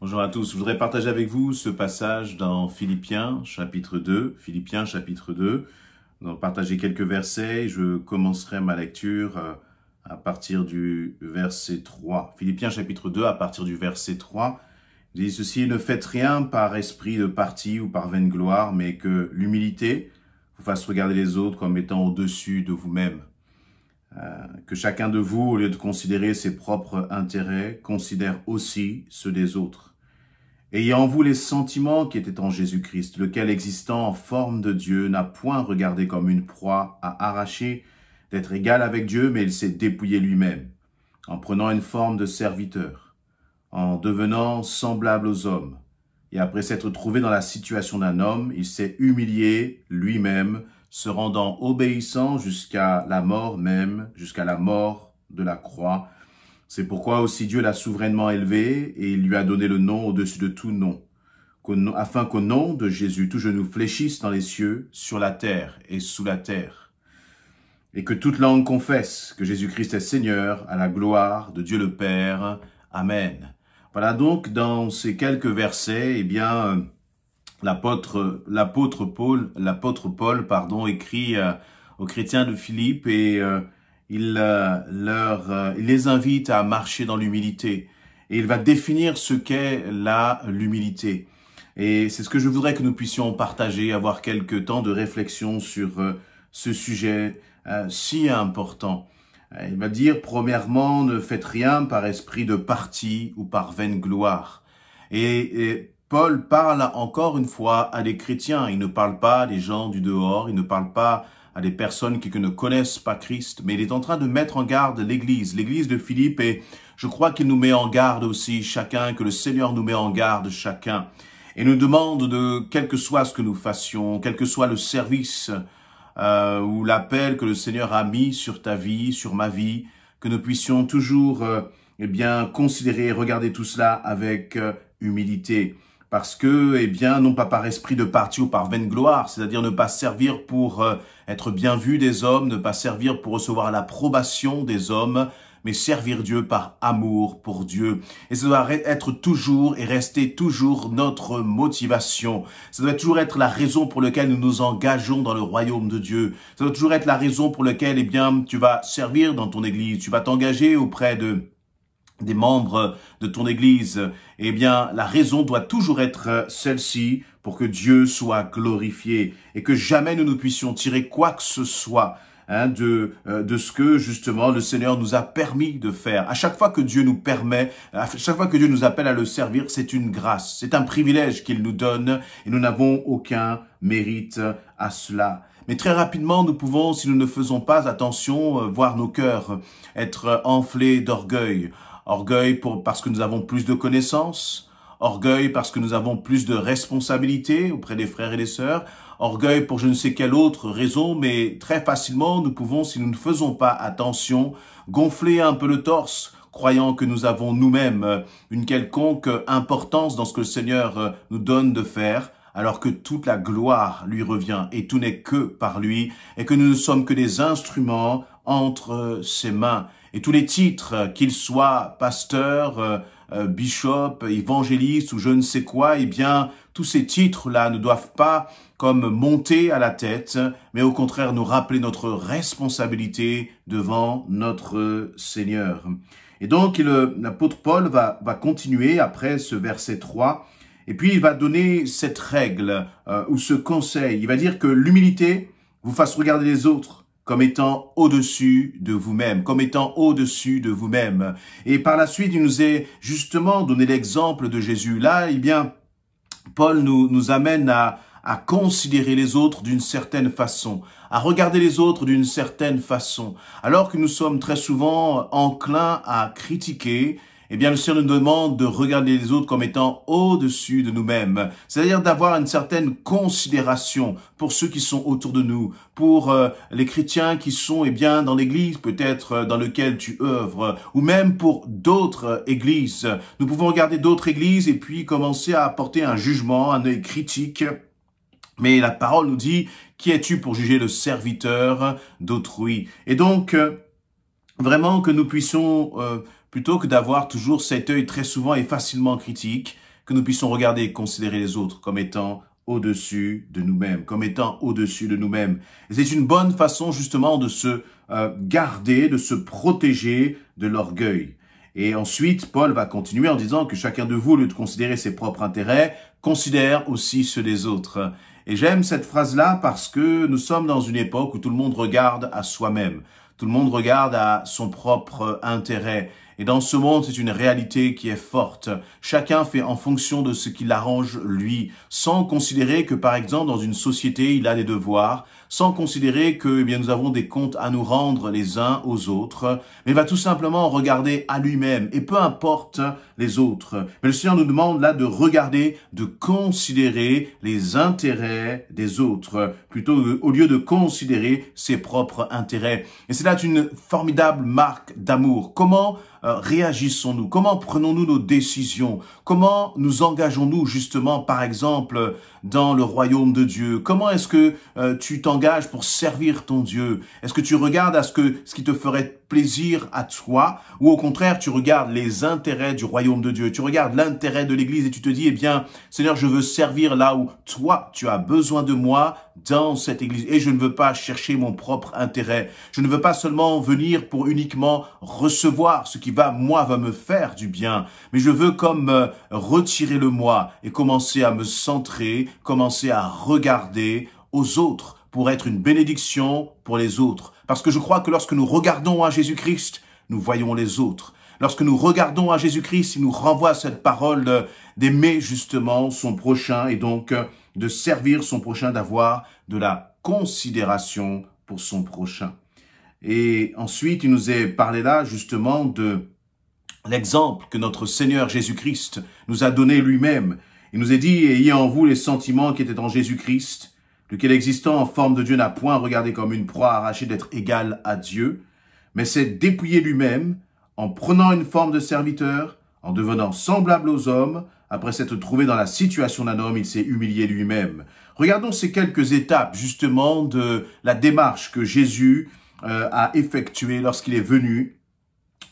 Bonjour à tous, je voudrais partager avec vous ce passage dans Philippiens chapitre 2. Philippiens chapitre 2. Donc, partager quelques versets. Je commencerai ma lecture à partir du verset 3. Philippiens chapitre 2 à partir du verset 3. Il dit ceci: ne faites rien par esprit de parti ou par vaine gloire, mais que l'humilité vous fasse regarder les autres comme étant au-dessus de vous-même. Que chacun de vous, au lieu de considérer ses propres intérêts, considère aussi ceux des autres. Ayez en vous les sentiments qui étaient en Jésus-Christ, lequel, existant en forme de Dieu, n'a point regardé comme une proie à arracher d'être égal avec Dieu, mais il s'est dépouillé lui-même, en prenant une forme de serviteur, en devenant semblable aux hommes. Et après s'être trouvé dans la situation d'un homme, il s'est humilié lui-même, se rendant obéissant jusqu'à la mort même, jusqu'à la mort de la croix. C'est pourquoi aussi Dieu l'a souverainement élevé et il lui a donné le nom au-dessus de tout nom, afin qu'au nom de Jésus, tout genou fléchisse dans les cieux, sur la terre et sous la terre, et que toute langue confesse que Jésus-Christ est Seigneur, à la gloire de Dieu le Père. Amen. Voilà donc, dans ces quelques versets, l'apôtre Paul, écrit aux chrétiens de Philippe et il les invite à marcher dans l'humilité. Et il va définir ce qu'est l'humilité. Et c'est ce que je voudrais que nous puissions partager, avoir quelques temps de réflexion sur ce sujet si important. Il va dire, premièrement, ne faites rien par esprit de parti ou par vaine gloire. Et Paul parle encore une fois à des chrétiens. Il ne parle pas des gens du dehors, il ne parle pas à des personnes qui ne connaissent pas Christ, mais il est en train de mettre en garde l'église de Philippe, et je crois qu'il nous met en garde aussi chacun, que le Seigneur nous met en garde chacun, et nous demande de, quel que soit ce que nous fassions, quel que soit le service ou l'appel que le Seigneur a mis sur ta vie, sur ma vie, que nous puissions toujours considérer et regarder tout cela avec humilité. Parce que, non pas par esprit de parti ou par vaine gloire, c'est-à-dire ne pas servir pour être bien vu des hommes, ne pas servir pour recevoir l'approbation des hommes, mais servir Dieu par amour pour Dieu. Et ça doit être toujours et rester toujours notre motivation. Ça doit toujours être la raison pour laquelle nous nous engageons dans le royaume de Dieu. Ça doit toujours être la raison pour laquelle, tu vas servir dans ton église, tu vas t'engager auprès des membres de ton église. La raison doit toujours être celle-ci, pour que Dieu soit glorifié et que jamais nous ne puissions tirer quoi que ce soit de ce que justement le Seigneur nous a permis de faire. À chaque fois que Dieu nous permet, à chaque fois que Dieu nous appelle à le servir, c'est une grâce, c'est un privilège qu'il nous donne et nous n'avons aucun mérite à cela. Mais très rapidement, nous pouvons, si nous ne faisons pas attention, voir nos cœurs être enflés d'orgueil. Orgueil parce que nous avons plus de connaissances, orgueil parce que nous avons plus de responsabilités auprès des frères et des sœurs, orgueil pour je ne sais quelle autre raison, mais très facilement nous pouvons, si nous ne faisons pas attention, gonfler un peu le torse, croyant que nous avons nous-mêmes une quelconque importance dans ce que le Seigneur nous donne de faire, alors que toute la gloire lui revient et tout n'est que par lui, et que nous ne sommes que des instruments entre ses mains. Et tous les titres, qu'ils soient pasteur, bishop, évangéliste ou je ne sais quoi, tous ces titres-là ne doivent pas comme monter à la tête, mais au contraire nous rappeler notre responsabilité devant notre Seigneur. Et donc l'apôtre Paul va continuer après ce verset 3, et puis il va donner cette règle ou ce conseil. Il va dire que l'humilité vous fasse regarder les autres comme étant au-dessus de vous-même, comme étant au-dessus de vous-même. Et par la suite, il nous est justement donné l'exemple de Jésus. Là, Paul nous amène à considérer les autres d'une certaine façon, à regarder les autres d'une certaine façon. Alors que nous sommes très souvent enclins à critiquer, le Seigneur nous demande de regarder les autres comme étant au-dessus de nous-mêmes. C'est-à-dire d'avoir une certaine considération pour ceux qui sont autour de nous, pour les chrétiens qui sont dans l'église peut-être dans lequel tu œuvres, ou même pour d'autres églises. Nous pouvons regarder d'autres églises et puis commencer à apporter un jugement, un œil critique. Mais la parole nous dit, qui es-tu pour juger le serviteur d'autrui? Et donc, vraiment que nous puissions, plutôt que d'avoir toujours cet œil très souvent et facilement critique, que nous puissions regarder et considérer les autres comme étant au-dessus de nous-mêmes, comme étant au-dessus de nous-mêmes. Et c'est une bonne façon justement de se garder, de se protéger de l'orgueil. Et ensuite, Paul va continuer en disant que chacun de vous, au lieu de considérer ses propres intérêts, considère aussi ceux des autres. Et j'aime cette phrase-là parce que nous sommes dans une époque où tout le monde regarde à soi-même. Tout le monde regarde à son propre intérêt. Et dans ce monde, c'est une réalité qui est forte. Chacun fait en fonction de ce qui l'arrange lui, sans considérer que, par exemple, dans une société, il a des devoirs, sans considérer que, eh bien, nous avons des comptes à nous rendre les uns aux autres, mais il va tout simplement regarder à lui-même, et peu importe les autres. Mais le Seigneur nous demande là de regarder, de considérer les intérêts des autres, plutôt au lieu de considérer ses propres intérêts. Et c'est là une formidable marque d'amour. Comment réagissons-nous? Comment prenons-nous nos décisions? Comment nous engageons-nous justement, par exemple, dans le royaume de Dieu? Comment est-ce que tu t'engages pour servir ton Dieu? Est-ce que tu regardes à ce qui te ferait plaisir à toi, ou au contraire, tu regardes les intérêts du royaume de Dieu, tu regardes l'intérêt de l'Église et tu te dis, eh bien, Seigneur, je veux servir là où toi, tu as besoin de moi dans cette Église, et je ne veux pas chercher mon propre intérêt. Je ne veux pas seulement venir pour uniquement recevoir ce qui va me faire du bien, mais je veux comme retirer le moi et commencer à me centrer, commencer à regarder aux autres pour être une bénédiction pour les autres. Parce que je crois que lorsque nous regardons à Jésus-Christ, nous voyons les autres. Lorsque nous regardons à Jésus-Christ, il nous renvoie cette parole d'aimer justement son prochain et donc de servir son prochain, d'avoir de la considération pour son prochain. Et ensuite, il nous est parlé là justement de l'exemple que notre Seigneur Jésus-Christ nous a donné lui-même. Il nous est dit, ayez en vous les sentiments qui étaient en Jésus-Christ, lequel existant en forme de Dieu n'a point regardé comme une proie arrachée d'être égal à Dieu, mais s'est dépouillé lui-même en prenant une forme de serviteur, en devenant semblable aux hommes. Après s'être trouvé dans la situation d'un homme, il s'est humilié lui-même. Regardons ces quelques étapes justement de la démarche que Jésus a effectuée lorsqu'il est venu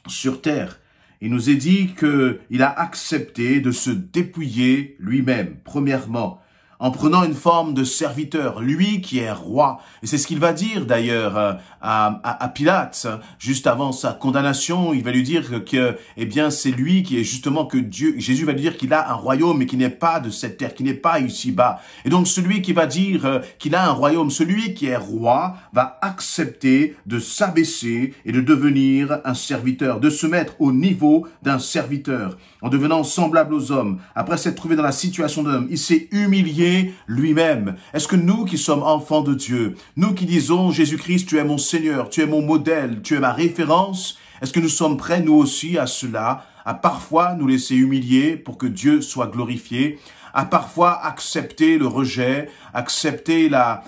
sur terre. Il nous est dit qu'il a accepté de se dépouiller lui-même, premièrement, en prenant une forme de serviteur, lui qui est roi. Et c'est ce qu'il va dire d'ailleurs à Pilate, juste avant sa condamnation. Il va lui dire que, eh bien, c'est lui qui est justement que Dieu, Jésus va lui dire qu'il a un royaume, mais qui n'est pas de cette terre, qui n'est pas ici-bas. Et donc, celui qui va dire qu'il a un royaume, celui qui est roi, va accepter de s'abaisser et de devenir un serviteur, de se mettre au niveau d'un serviteur, en devenant semblable aux hommes. Après s'être trouvé dans la situation d'un homme, il s'est humilié lui-même. Est-ce que nous qui sommes enfants de Dieu, nous qui disons Jésus-Christ, tu es mon Seigneur, tu es mon modèle, tu es ma référence, est-ce que nous sommes prêts nous aussi à cela, à parfois nous laisser humilier pour que Dieu soit glorifié, à parfois accepter le rejet, accepter la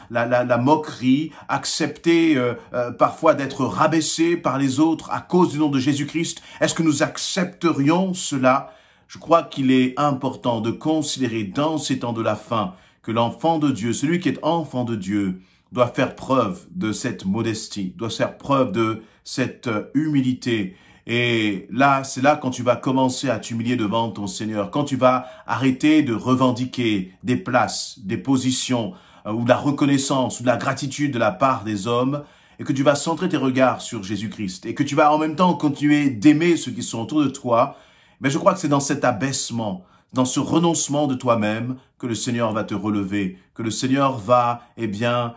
moquerie, accepter parfois d'être rabaissé par les autres à cause du nom de Jésus-Christ? Est-ce que nous accepterions cela? Je crois qu'il est important de considérer dans ces temps de la fin que l'enfant de Dieu, celui qui est enfant de Dieu, doit faire preuve de cette modestie, doit faire preuve de cette humilité. Et là, c'est là quand tu vas commencer à t'humilier devant ton Seigneur, quand tu vas arrêter de revendiquer des places, des positions, ou de la reconnaissance, ou de la gratitude de la part des hommes, et que tu vas centrer tes regards sur Jésus-Christ, et que tu vas en même temps continuer d'aimer ceux qui sont autour de toi. Mais je crois que c'est dans cet abaissement, dans ce renoncement de toi-même que le Seigneur va te relever, que le Seigneur va, eh bien,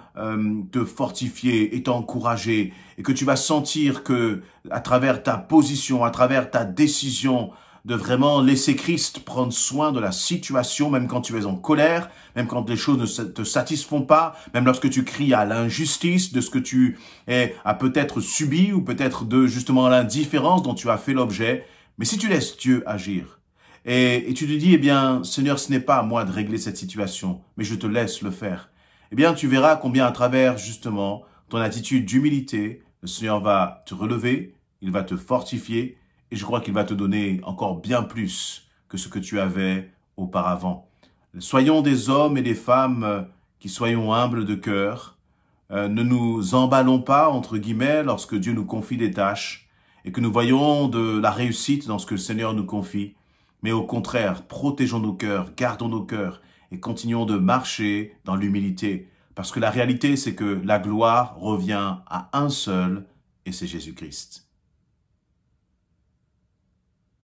te fortifier et t'encourager, et que tu vas sentir que, à travers ta position, à travers ta décision, de vraiment laisser Christ prendre soin de la situation, même quand tu es en colère, même quand les choses ne te satisfont pas, même lorsque tu cries à l'injustice de ce que tu as peut-être subi, ou peut-être de justement l'indifférence dont tu as fait l'objet. Mais si tu laisses Dieu agir, et tu te dis, eh bien, Seigneur, ce n'est pas à moi de régler cette situation, mais je te laisse le faire, eh bien, tu verras combien à travers, justement, ton attitude d'humilité, le Seigneur va te relever, il va te fortifier, et je crois qu'il va te donner encore bien plus que ce que tu avais auparavant. Soyons des hommes et des femmes qui soyons humbles de cœur, ne nous emballons pas, entre guillemets, lorsque Dieu nous confie des tâches, et que nous voyons de la réussite dans ce que le Seigneur nous confie, mais au contraire, protégeons nos cœurs, gardons nos cœurs et continuons de marcher dans l'humilité. Parce que la réalité, c'est que la gloire revient à un seul, et c'est Jésus-Christ.